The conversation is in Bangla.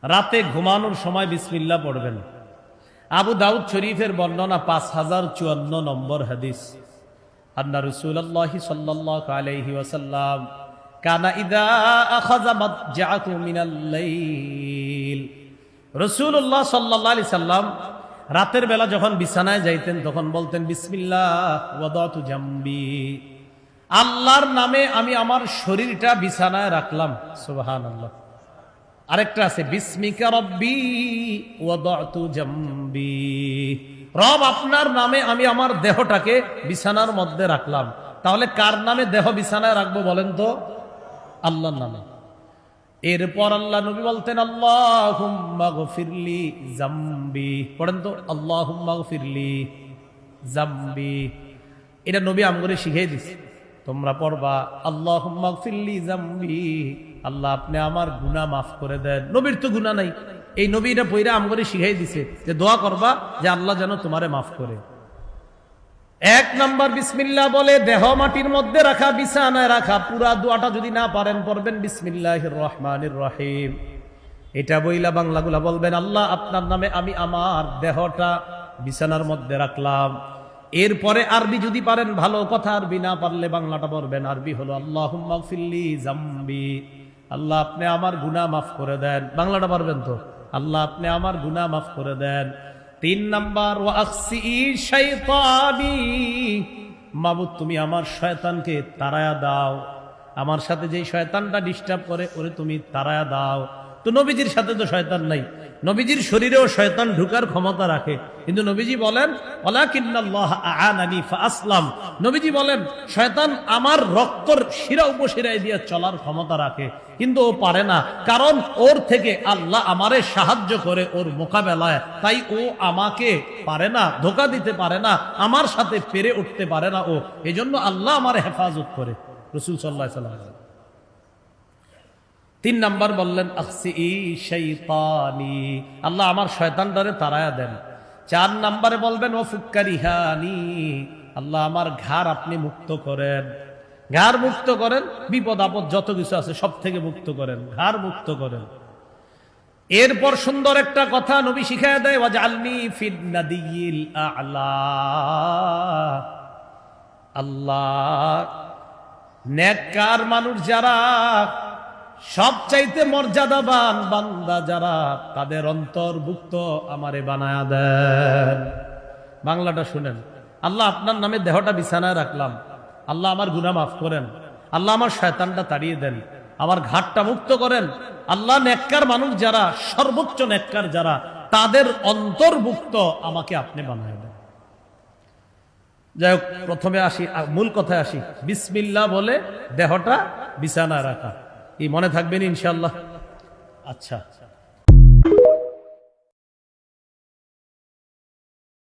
রাতে ঘুমানোর সময় বিসমিল্লাহ পড়বেন। আবু দাউদ শরীফের বর্ণনা 5054 নম্বর হাদিস। আন্না রাসূলুল্লাহ সাল্লাল্লাহু আলাইহি ওয়াসাল্লাম কানা ইযা আখাযা মাতজাআহু মিনাল লাইল। রাসূলুল্লাহ সাল্লাল্লাহু আলাইহি সাল্লাম রাতের বেলা যখন বিছানায় যাইতেন তখন বলতেন বিসমিল্লাহ ওয়াদাতু জামবি, আল্লাহর নামে আমি আমার শরীরটা বিছানায় রাখলাম। সুবহানাল্লাহ। আরেকটা আছে বিসমিকা রব্বি ওয়াদাতু জামবি, রব আপনার নামে আমি আমার দেহটাকে বিছানার মধ্যে রাখলাম। তাহলে কার নামে দেহ বিছানায় রাখবো বলেন তো? আল্লাহর নামে। এরপর আল্লাহ নবী বলতেন আল্লাহুম্মা গফিরলি জামবি, পড়েন তো আল্লাহুম্মা গফিরলি জামবি। এটা নবী আমগরে শিখিয়ে দিছে, তোমরা পড়বা আল্লাহুম্মা গফিরলি জামবি, আল্লাহ আপনি আমার গুনাহ মাফ করে দেন। নবীর তো গুনাহ নাই, এই নবী এটা পয়রা আমগরে শিখিয়ে দিছে যে দোয়া করবা যে আল্লাহ যেন তোমারে মাফ করে। এক নাম্বার বিসমিল্লাহ বলে দেহ মাটির মধ্যে রাখা, বিছানায় রাখা। পুরা দোয়াটা যদি না পারেন পড়বেন বিসমিল্লাহির রহমানির রহিম। এটা বইলা বাংলাগুলা বলবেন আল্লাহ আপনার নামে আমি আমার দেহটা বিছানার মধ্যে রাখলাম। এরপরে আরবি যদি পারেন ভালো কথা, আরবি না পারলে বাংলাটা পড়বেন। আরবি হলো আল্লাহুম্মা গফিরলি জামবি, আল্লাহ আপনি আমার গুনাহ মাফ করে দেন। বাংলাটা পারবেন তো? আল্লাহ আপনি আমার গুনাহ মাফ করে দেন। 3 নাম্বার ওয়া আকসি শাইতানি, মাবুদ তুমি আমার শয়তানকে তাড়ায়া দাও, আমার সাথে যেই শয়তানটা ডিস্টার্ব করে ওরে তুমি তাড়ায়া দাও। তো নবীজির সাথে তো শয়তান নাই, নবীজির শরীরেও শয়তান ঢুকার ক্ষমতা রাখে, কিন্তু নবীজি বলেন ওয়ালাকিন্নাল্লাহ আ'আনানি ফাআসলাম, নবীজি বলেন শয়তান আমার রক্তর শিরা উপশিরায় দিয়ে চলার ক্ষমতা রাখে, কিন্তু ও পারে না, কারণ ওর থেকে আল্লাহ আমারে সাহায্য করে ওর মোকাবেলায়, তাই ও আমাকে পারে না, ধোঁকা দিতে পারে না, আমার সাথে পেরে উঠতে পারে না ও, এজন্য আল্লাহ আমারে হেফাজত করে। রাসূল সাল্লাল্লাহু আলাইহি ওয়াসাল্লাম 3 নাম্বার বললেন আকসি শাইতানি, আল্লাহ আমার শয়তানটারে তাড়ায়া দেন। 4 নাম্বারে বলবেন ও ফুক্কারিহানি, আল্লাহ আমার ঘাড় আপনি মুক্ত করেন, ঘাড় মুক্ত করেন, বিপদ আপদ যত কিছু আছে সব থেকে মুক্ত করেন, ঘাড় মুক্ত করেন। এরপর সুন্দর একটা কথা নবী শিখায়া দেয় ওয়াজআলনি ফিন নাদিয়িল আ'লা, আল্লাহ নেককার মানুষ যারা, সবচাইতে মর্যাদাবান বান্দা যারা, তাদের অন্তর্ভুক্ত আমারে বানায়া দেন। বাংলাটা শুনেন, আল্লাহ আপনার নামে দেহটা বিছানায় রাখলাম, আল্লাহ আমার গুনাহ মাফ করেন, আল্লাহ আমার শয়তানটা তাড়িয়ে দেন, আমার ঘাটটা মুক্ত করেন। আল্লাহ নেককার মানুষ যারা, সর্বোচ্চ নেককার যারা, তাদের অন্তর্ভুক্ত আমাকে আপনি বানায় দেন। যাই হোক, প্রথমে আসি, মূল কথায় আসি। বিসমিল্লাহ বলে দেহটা বিছানায় রাখা, এই মনে থাকবেন ইনশাআল্লাহ। আচ্ছা।